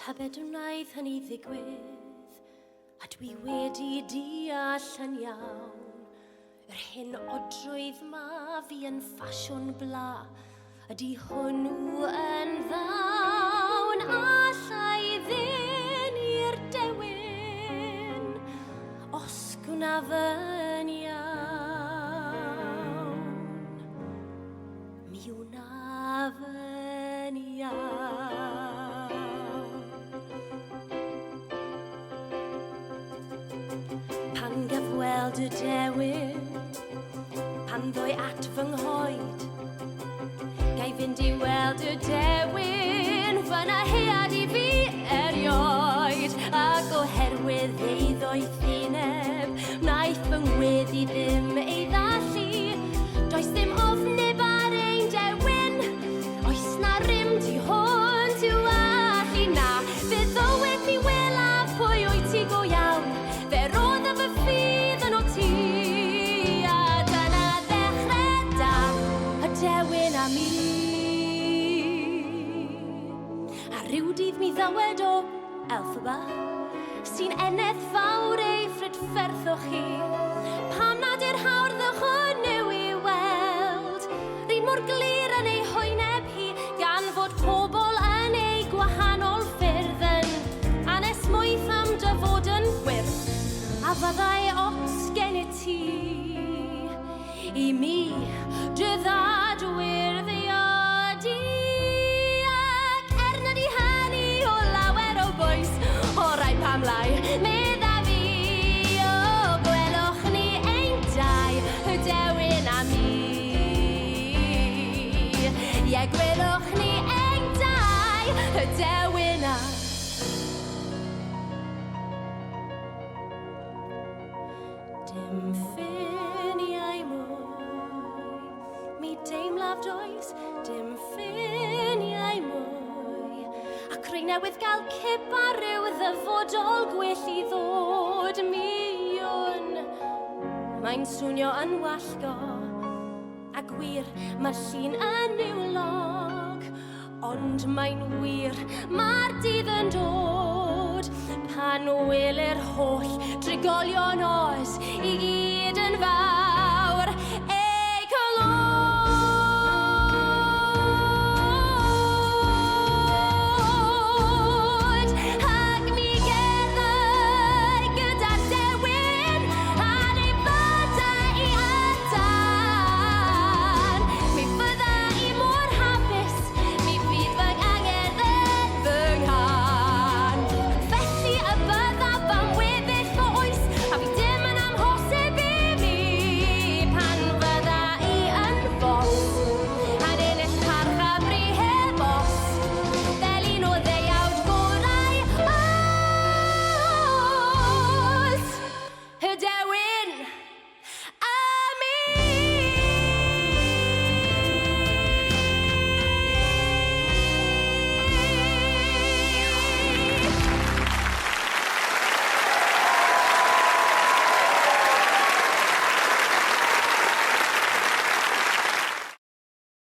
Tybed wnaeth hynny ddigwydd, a dwi wedi deall yn iawn, yr hyn odrwydd ma fi yn ffasiwn bla, ydy hwnnw yn ddawn, allai ddyn i'r dewin, os gwna fy'n iawn. Mi wna fy'n iawn. Pan gyfweld y dewin, pan ddoi at fy nghoed, gai fynd i weld y dewin, fyna head i fi erioed, ac oherwydd ei ddoethineb, wnaeth fy ngweddi ddim ei ddalu, does ddim ofneb ar ein dewin, oes na rym di hwn tiw allu na, fe ddywed mi wela pwy wyt ti go iawn, fe roedd y fy ffydd yn o ti, a dyna ddechrau da, y dewin a mi. A ryw dydd mi ddywed o Elphaba, sy'n eneth fawr ei ffrydferthwch chi, pam nad yw'r hawddwch hwnnw i weld, rhaid mor glir yn ei hwyneb hi, gan fod pobl yn ei gwahanol ffyrdd yn anesmwyth am dy fod yn gwyrdd, a fyddai os gen i ti, i mi dyddadwyr ddiodi, ac nad i hynny o lawer o bwys, o rai pam lai, medda fi, o gwelwch ni ein dau, y dewin a mi. Ie, gwelwch ni ein dau, y dewin a dim ffiniau mwy, mi deimlaf does, dim ffiniau mwy, ac rwy newydd gael cip a ryw ddyfodol gwell i ddod miwn. Mae'n swnio yn wallgo, a gwir mae llun yn niwlog, ond mae'n wir, mae'r dydd yn dod, pan wylir holl drigolion oes i gyd yn fawr.